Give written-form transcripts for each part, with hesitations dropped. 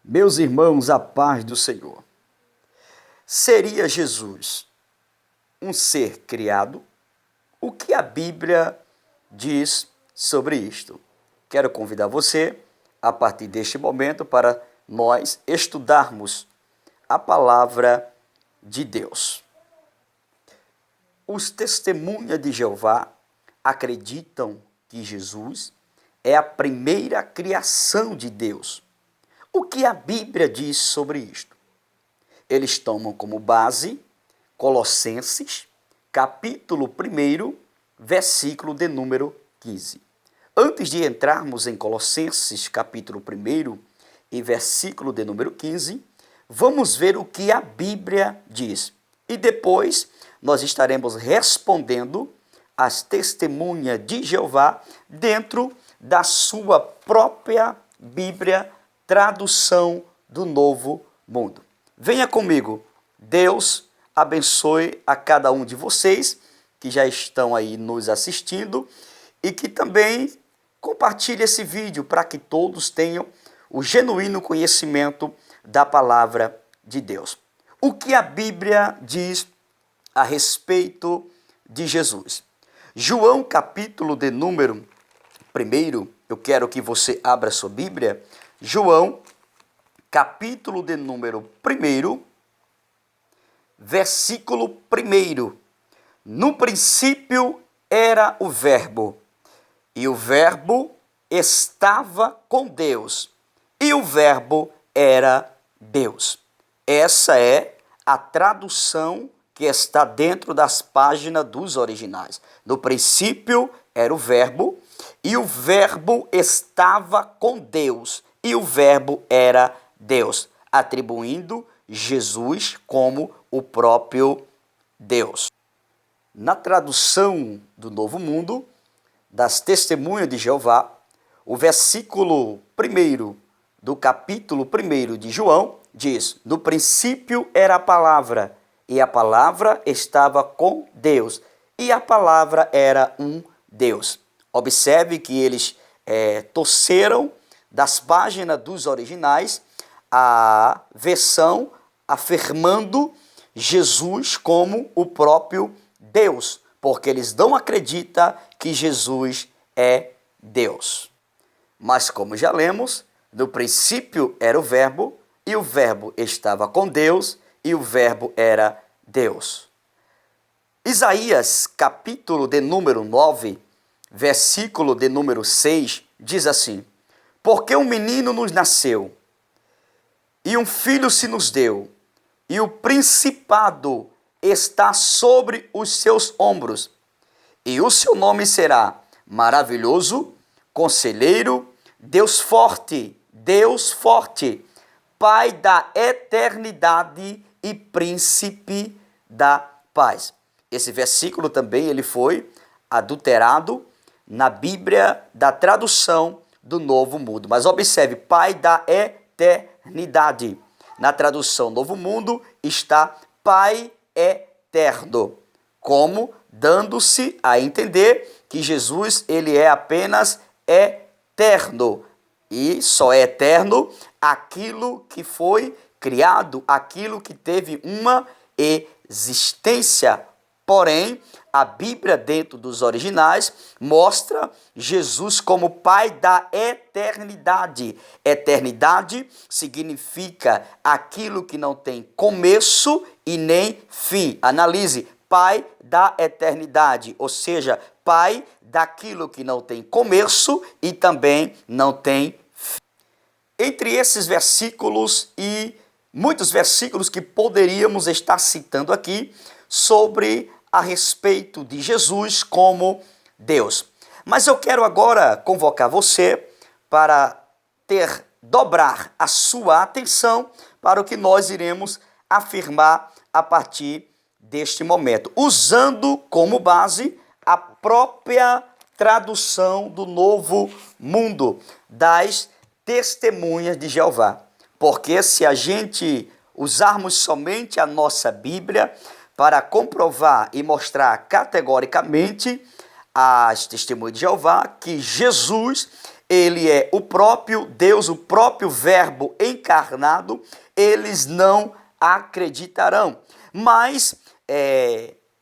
Meus irmãos, a paz do Senhor. Seria Jesus um ser criado? O que a Bíblia diz sobre isto? Quero convidar você, a partir deste momento, para nós estudarmos a palavra de Deus. Os testemunhas de Jeová acreditam que Jesus é a primeira criação de Deus. O que a Bíblia diz sobre isto? Eles tomam como base Colossenses, capítulo 1, versículo de número 15. Antes de entrarmos em Colossenses, capítulo 1 e versículo de número 15, vamos ver o que a Bíblia diz. E depois nós estaremos respondendo às testemunhas de Jeová dentro da sua própria Bíblia, tradução do Novo Mundo. Venha comigo. Deus abençoe a cada um de vocês que já estão aí nos assistindo e que também compartilhe esse vídeo para que todos tenham o genuíno conhecimento da palavra de Deus. O que a Bíblia diz a respeito de Jesus? João, capítulo de número 1, eu quero que você abra sua Bíblia. João, capítulo de número 1, versículo 1. No princípio era o Verbo, e o Verbo estava com Deus, e o Verbo era Deus. Essa é a tradução que está dentro das páginas dos originais. No princípio era o Verbo, e o Verbo estava com Deus, e o Verbo era Deus, atribuindo Jesus como o próprio Deus. Na tradução do Novo Mundo, das Testemunhas de Jeová, o versículo 1 do capítulo 1 de João diz: no princípio era a palavra, e a palavra estava com Deus, e a palavra era um Deus. Observe que eles torceram das páginas dos originais a versão afirmando Jesus como o próprio Deus, porque eles não acreditam que Jesus é Deus. Mas como já lemos, no princípio era o Verbo, e o Verbo estava com Deus, e o Verbo era Deus. Isaías, capítulo de número 9, versículo de número 6, diz assim: porque um menino nos nasceu, e um filho se nos deu, e o principado está sobre os seus ombros, e o seu nome será Maravilhoso, Conselheiro, Deus Forte, Pai da Eternidade e Príncipe da Paz. Esse versículo também ele foi adulterado na Bíblia da tradução do Novo Mundo. Mas observe, Pai da Eternidade. Na tradução Novo Mundo está Pai Eterno, como dando-se a entender que Jesus ele é apenas eterno. E só é eterno aquilo que foi criado, aquilo que teve uma existência. Porém, a Bíblia, dentro dos originais, mostra Jesus como Pai da eternidade. Eternidade significa aquilo que não tem começo e nem fim. Analise, Pai da eternidade, ou seja, Pai daquilo que não tem começo e também não tem fim. Entre esses versículos e muitos versículos que poderíamos estar citando aqui sobre a respeito de Jesus como Deus. Mas eu quero agora convocar você para dobrar a sua atenção para o que nós iremos afirmar a partir deste momento, usando como base a própria tradução do Novo Mundo, das Testemunhas de Jeová. Porque se a gente usarmos somente a nossa Bíblia para comprovar e mostrar categoricamente as Testemunhas de Jeová que Jesus ele é o próprio Deus, o próprio Verbo encarnado, eles não acreditarão. Mas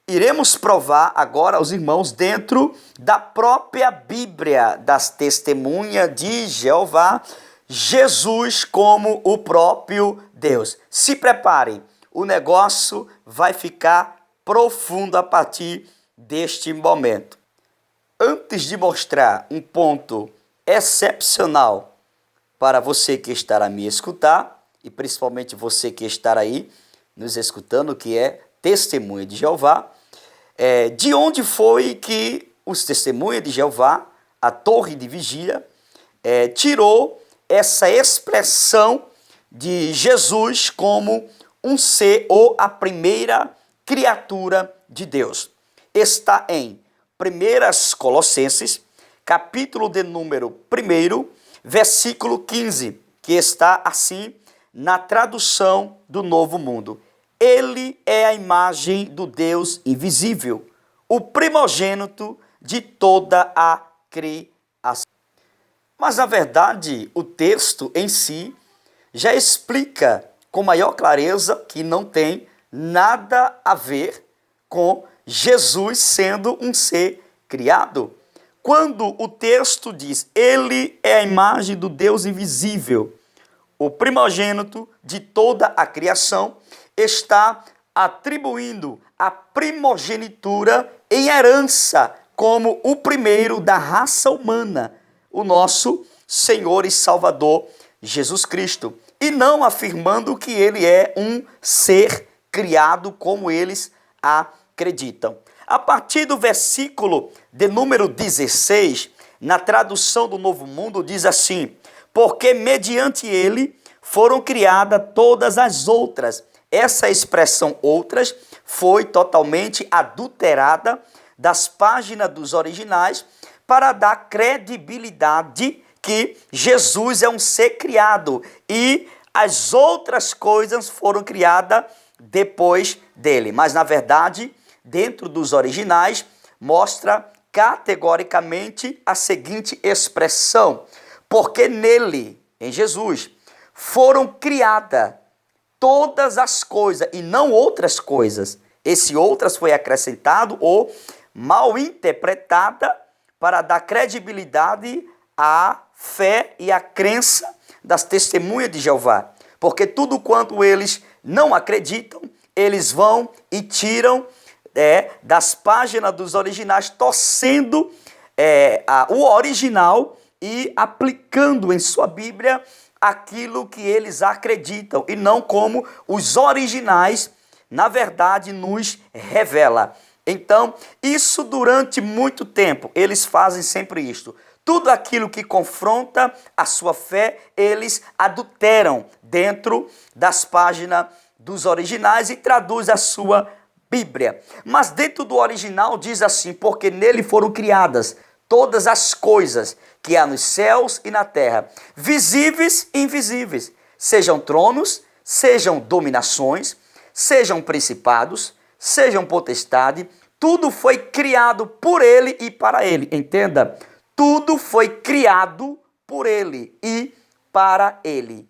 iremos provar agora aos irmãos dentro da própria Bíblia das Testemunhas de Jeová, Jesus como o próprio Deus. Se preparem, o negócio vai ficar profundo a partir deste momento. Antes de mostrar um ponto excepcional para você que estará a me escutar, e principalmente você que estará aí nos escutando, que é Testemunha de Jeová, de onde foi que os Testemunhas de Jeová, a Torre de Vigília, tirou essa expressão de Jesus como um ser ou a primeira criatura de Deus. Está em 1 Colossenses, capítulo de número 1, versículo 15, que está assim na tradução do Novo Mundo. Ele é a imagem do Deus invisível, o primogênito de toda a criação. Mas, na verdade, o texto em si já explica com maior clareza que não tem nada a ver com Jesus sendo um ser criado. Quando o texto diz, ele é a imagem do Deus invisível, o primogênito de toda a criação, está atribuindo a primogenitura em herança como o primeiro da raça humana, o nosso Senhor e Salvador Jesus Cristo, e não afirmando que ele é um ser criado como eles acreditam. A partir do versículo de número 16, na tradução do Novo Mundo, diz assim: porque mediante ele foram criadas todas as outras. Essa expressão outras foi totalmente adulterada das páginas dos originais para dar credibilidade que Jesus é um ser criado e as outras coisas foram criadas depois dele. Mas, na verdade, dentro dos originais, mostra categoricamente a seguinte expressão: porque nele, em Jesus, foram criadas todas as coisas e não outras coisas. Esse outras foi acrescentado ou mal interpretada para dar credibilidade à fé e à crença das Testemunhas de Jeová. Porque tudo quanto eles não acreditam, eles vão e tiram das páginas dos originais, torcendo o original e aplicando em sua Bíblia aquilo que eles acreditam, e não como os originais, na verdade, nos revela. Então, isso durante muito tempo, eles fazem sempre isto. Tudo aquilo que confronta a sua fé, eles adulteram dentro das páginas dos originais e traduz a sua Bíblia. Mas dentro do original diz assim: porque nele foram criadas todas as coisas que há nos céus e na terra, visíveis e invisíveis, sejam tronos, sejam dominações, sejam principados, sejam potestade, tudo foi criado por ele e para ele. Entenda, tudo foi criado por ele e para ele.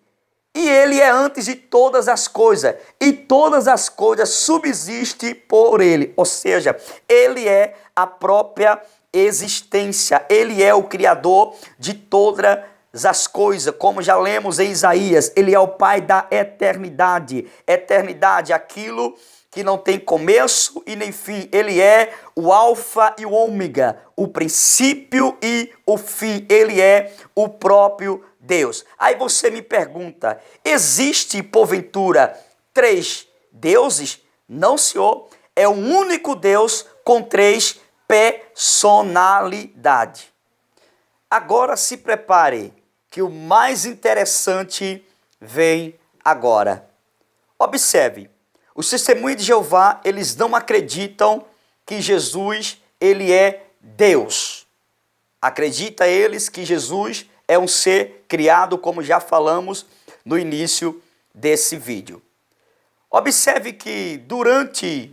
E ele é antes de todas as coisas, e todas as coisas subsistem por ele. Ou seja, ele é a própria existência, ele é o Criador de todas as coisas, como já lemos em Isaías, ele é o Pai da eternidade. Eternidade, aquilo que não tem começo e nem fim. Ele é o alfa e o ômega, o princípio e o fim. Ele é o próprio Deus. Aí você me pergunta, existe porventura 3 deuses? Não, senhor. É um único Deus com 3 personalidades. Agora se prepare, que o mais interessante vem agora. Observe, os Testemunhas de Jeová, eles não acreditam que Jesus, ele é Deus. Acredita eles que Jesus é um ser criado, como já falamos no início desse vídeo. Observe que durante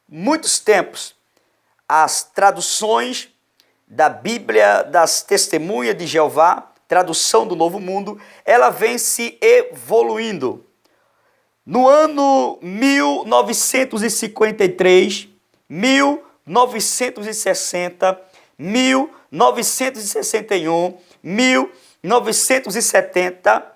muitos tempos, as traduções da Bíblia das Testemunhas de Jeová Tradução do Novo Mundo, ela vem se evoluindo. No ano 1953, 1960, 1961, 1970,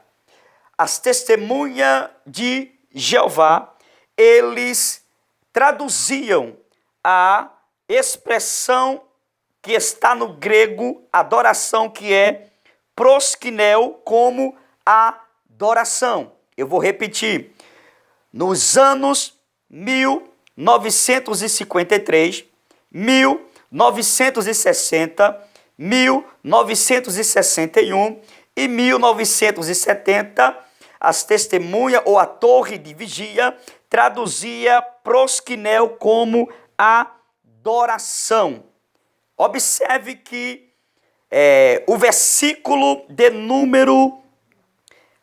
as testemunhas de Jeová, eles traduziam a expressão que está no grego, adoração, que é proskineo, como adoração. Eu vou repetir. Nos anos 1953, 1960, 1961 e 1970, as testemunhas ou a torre de vigia traduzia proskineo como adoração. Observe que o versículo de número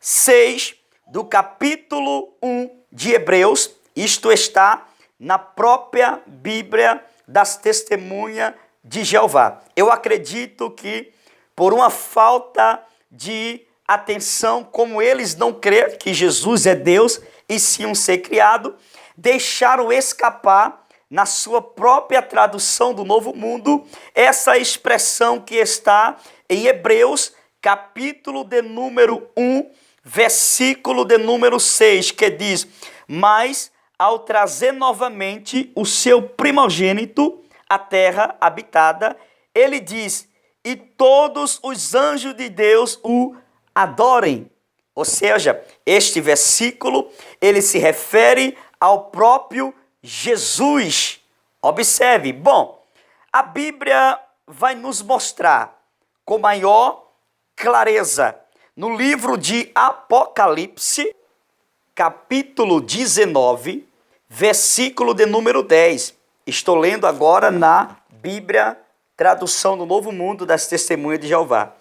6 do capítulo 1 de Hebreus, isto está na própria Bíblia das Testemunhas de Jeová. Eu acredito que por uma falta de atenção, como eles não creem que Jesus é Deus e sim um ser criado, deixaram escapar na sua própria tradução do Novo Mundo essa expressão que está em Hebreus, capítulo de número 1, versículo de número 6, que diz: mas ao trazer novamente o seu primogênito à terra habitada, ele diz: e todos os anjos de Deus o adorem. Ou seja, este versículo, ele se refere ao próprio Jesus. Observe, bom, a Bíblia vai nos mostrar com maior clareza no livro de Apocalipse, capítulo 19, versículo de número 10. Estou lendo agora na Bíblia, tradução do Novo Mundo das Testemunhas de Jeová.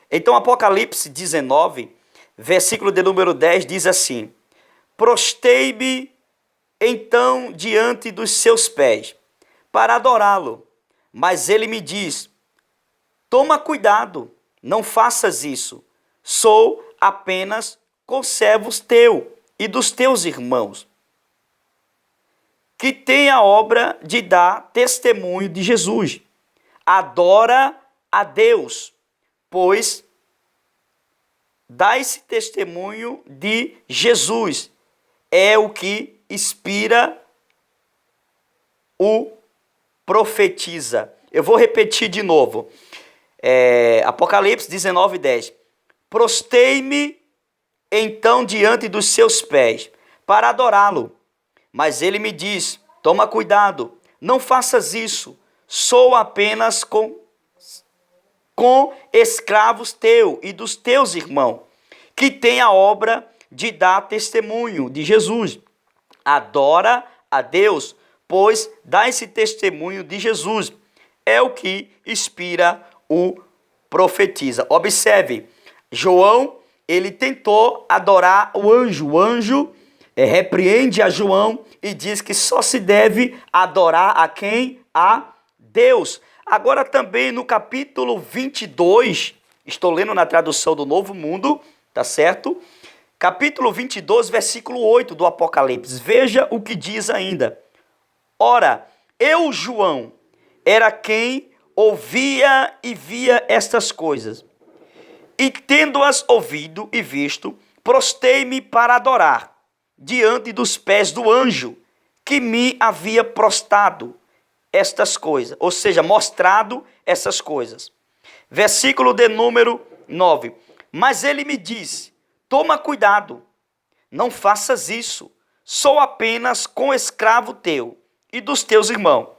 Então, Apocalipse 19, versículo de número 10 diz assim: prostei-me então diante dos seus pés, para adorá-lo. Mas ele me diz: toma cuidado, não faças isso. Sou apenas conservo teu e dos teus irmãos, que tem a obra de dar testemunho de Jesus. Adora a Deus, pois dá esse testemunho de Jesus. É o que inspira o profetiza. Eu vou repetir de novo. Apocalipse 19, 10. Prostei-me então diante dos seus pés, para adorá-lo. Mas ele me diz: toma cuidado, não faças isso. Sou apenas com escravos teu e dos teus irmãos, que tem a obra de dar testemunho de Jesus. Adora a Deus, pois dá esse testemunho de Jesus. É o que inspira o profetiza. Observe, João, ele tentou adorar o anjo. O anjo repreende a João e diz que só se deve adorar a quem? A Deus. Agora também no capítulo 22, estou lendo na tradução do Novo Mundo, tá certo? Capítulo 22, versículo 8 do Apocalipse. Veja o que diz ainda. Ora, eu, João, era quem ouvia e via estas coisas. E tendo-as ouvido e visto, prostei-me para adorar, diante dos pés do anjo, que me havia prostrado estas coisas, ou seja, mostrado essas coisas. Versículo de número 9. Mas ele me disse: toma cuidado, não faças isso. Sou apenas com escravo teu e dos teus irmãos,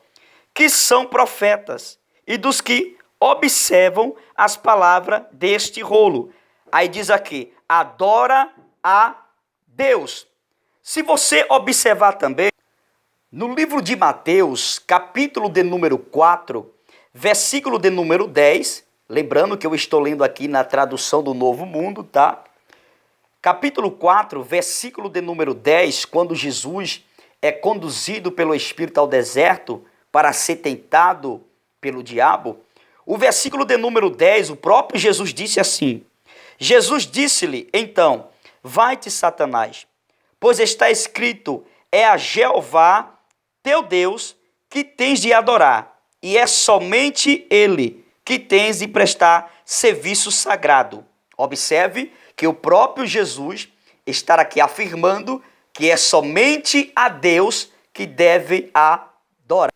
que são profetas, e dos que observam as palavras deste rolo. Aí diz aqui: adora a Deus. Se você observar também, no livro de Mateus, capítulo de número 4, versículo de número 10, lembrando que eu estou lendo aqui na tradução do Novo Mundo, tá? Capítulo 4, versículo de número 10, quando Jesus é conduzido pelo Espírito ao deserto para ser tentado pelo diabo, o versículo de número 10, o próprio Jesus disse assim: Jesus disse-lhe, então, vai-te, Satanás, pois está escrito, é a Jeová, teu Deus, que tens de adorar, e é somente ele que tens de prestar serviço sagrado. Observe que o próprio Jesus está aqui afirmando que é somente a Deus que deve adorar.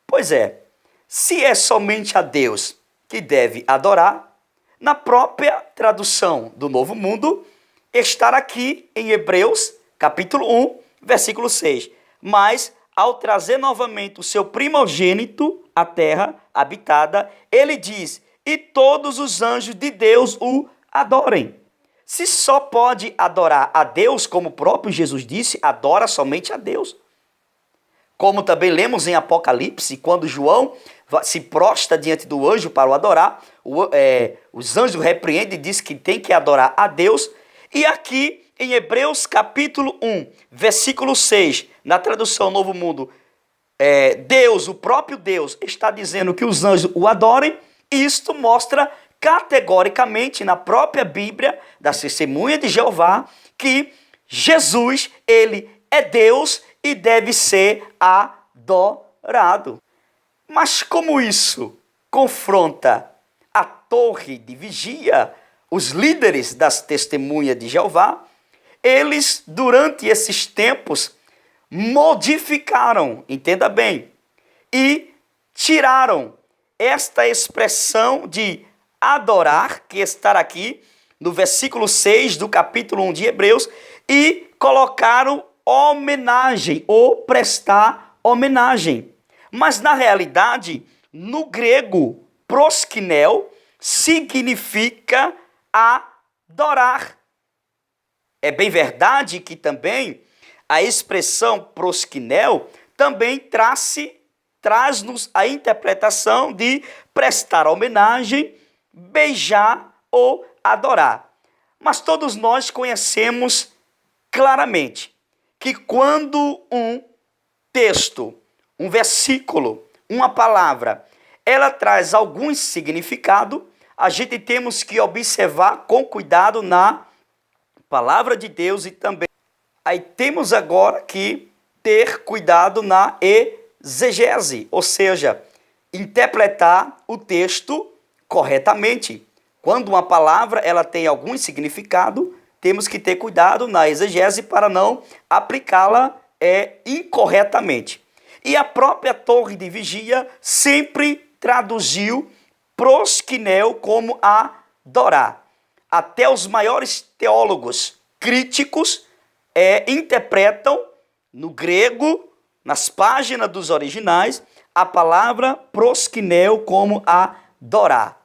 Pois é, se é somente a Deus que deve adorar, na própria tradução do Novo Mundo, está aqui em Hebreus, capítulo 1, versículo 6. Mas, ao trazer novamente o seu primogênito à terra habitada, ele diz, e todos os anjos de Deus o adorem. Se só pode adorar a Deus, como o próprio Jesus disse, adora somente a Deus. Como também lemos em Apocalipse, quando João se prostra diante do anjo para o adorar, os anjos repreendem e dizem que tem que adorar a Deus. E aqui em Hebreus capítulo 1, versículo 6, na tradução Novo Mundo, Deus, o próprio Deus, está dizendo que os anjos o adorem. E isto mostra categoricamente na própria Bíblia, da Testemunha de Jeová, que Jesus, ele é Deus e deve ser adorado. Mas como isso confronta a torre de vigia, os líderes das Testemunhas de Jeová, eles, durante esses tempos, modificaram, entenda bem, e tiraram esta expressão de adorar, que está aqui no versículo 6 do capítulo 1 de Hebreus, e colocaram homenagem, ou prestar homenagem. Mas, na realidade, no grego, proskinel significa adorar. É bem verdade que também a expressão proskinel também traz-nos a interpretação de prestar homenagem, beijar ou adorar. Mas todos nós conhecemos claramente que quando um texto, um versículo, uma palavra, ela traz algum significado, a gente temos que observar com cuidado na palavra de Deus e também aí temos agora que ter cuidado na exegese, ou seja, interpretar o texto corretamente. Quando uma palavra ela tem algum significado, temos que ter cuidado na exegese para não aplicá-la incorretamente. E a própria torre de vigia sempre traduziu proskinel como adorar. Até os maiores teólogos críticos interpretam no grego, nas páginas dos originais, a palavra proskinel como adorar.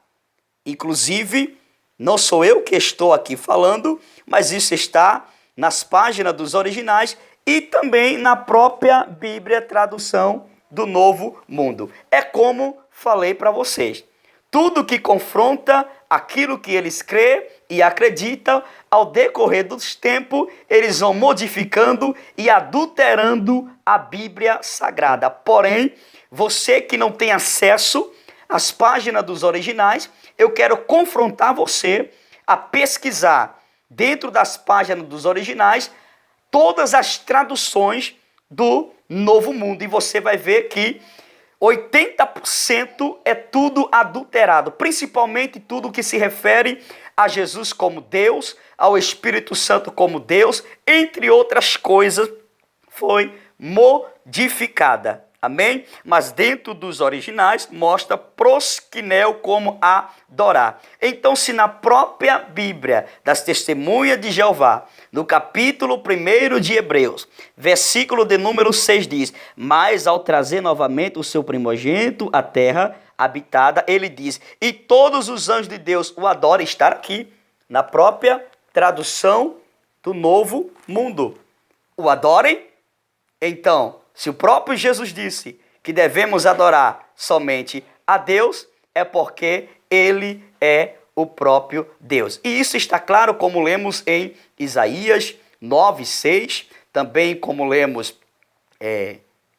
Inclusive, não sou eu que estou aqui falando, mas isso está nas páginas dos originais e também na própria Bíblia, tradução do Novo Mundo. É como falei para vocês. Tudo que confronta aquilo que eles crêem e acreditam, ao decorrer dos tempos, eles vão modificando e adulterando a Bíblia Sagrada. Porém, você que não tem acesso às páginas dos originais, eu quero confrontar você a pesquisar dentro das páginas dos originais todas as traduções do Novo Mundo. E você vai ver que 80% é tudo adulterado, principalmente tudo que se refere a Jesus como Deus, ao Espírito Santo como Deus, entre outras coisas, foi modificada. Amém? Mas dentro dos originais mostra proskinel como adorar. Então, se na própria Bíblia das Testemunhas de Jeová, no capítulo 1 de Hebreus, versículo de número 6 diz, mas ao trazer novamente o seu primogênito à terra habitada, ele diz, e todos os anjos de Deus o adoram, estar aqui na própria tradução do Novo Mundo. O adorem? Então, se o próprio Jesus disse que devemos adorar somente a Deus, é porque ele é o próprio Deus. E isso está claro como lemos em Isaías 9:6, também como lemos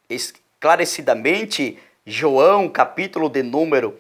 esclarecidamente João, capítulo de número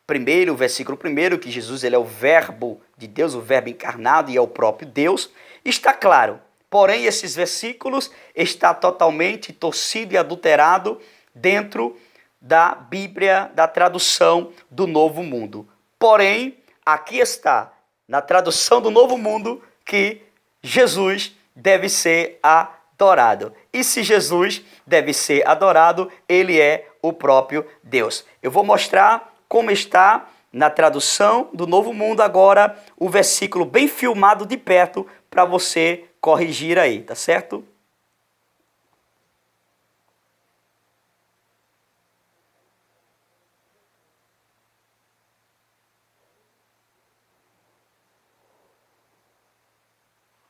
primeiro, o versículo primeiro, que Jesus ele é o verbo de Deus, o verbo encarnado e é o próprio Deus, está claro. Porém, esses versículos estão totalmente torcido e adulterado dentro da Bíblia, da tradução do Novo Mundo. Porém, aqui está, na tradução do Novo Mundo, que Jesus deve ser adorado. E se Jesus deve ser adorado, ele é o próprio Deus. Eu vou mostrar como está na tradução do Novo Mundo agora, o versículo bem filmado de perto para você corrigir aí, tá certo?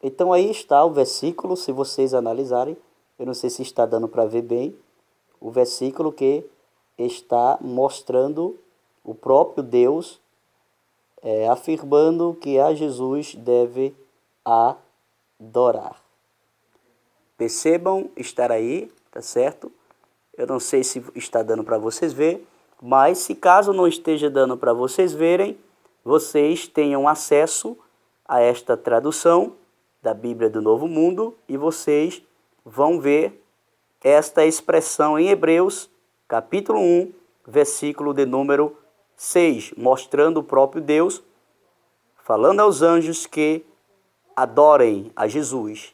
Então aí está o versículo, se vocês analisarem, eu não sei se está dando para ver bem, o versículo que está mostrando o próprio Deus afirmando que a Jesus deve adorar. Percebam estar aí, tá certo? Eu não sei se está dando para vocês ver, mas se caso não esteja dando para vocês verem, vocês tenham acesso a esta tradução da Bíblia do Novo Mundo e vocês vão ver esta expressão em Hebreus, capítulo 1, versículo de número 6, mostrando o próprio Deus, falando aos anjos que adorem a Jesus.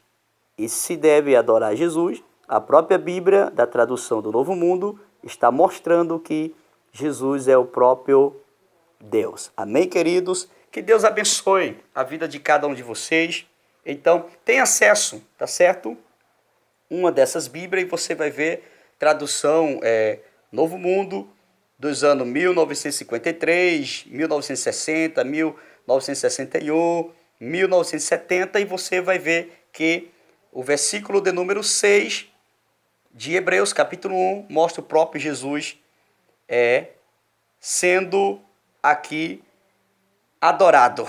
E se deve adorar a Jesus, a própria Bíblia, da tradução do Novo Mundo, está mostrando que Jesus é o próprio Deus. Amém, queridos? Que Deus abençoe a vida de cada um de vocês. Então, tem acesso, tá certo? Uma dessas Bíblias e você vai ver tradução Novo Mundo dos anos 1953, 1960, 1961, 1970 e você vai ver que o versículo de número 6 de Hebreus, capítulo 1, mostra o próprio Jesus sendo aqui adorado,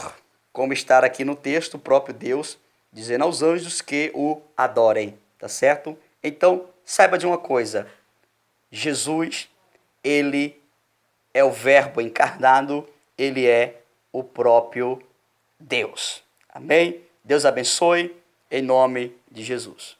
como está aqui no texto, o próprio Deus dizendo aos anjos que o adorem, tá certo? Então, saiba de uma coisa, Jesus, ele é o verbo encarnado, ele é o próprio Deus. Amém? Deus abençoe, em nome de Jesus.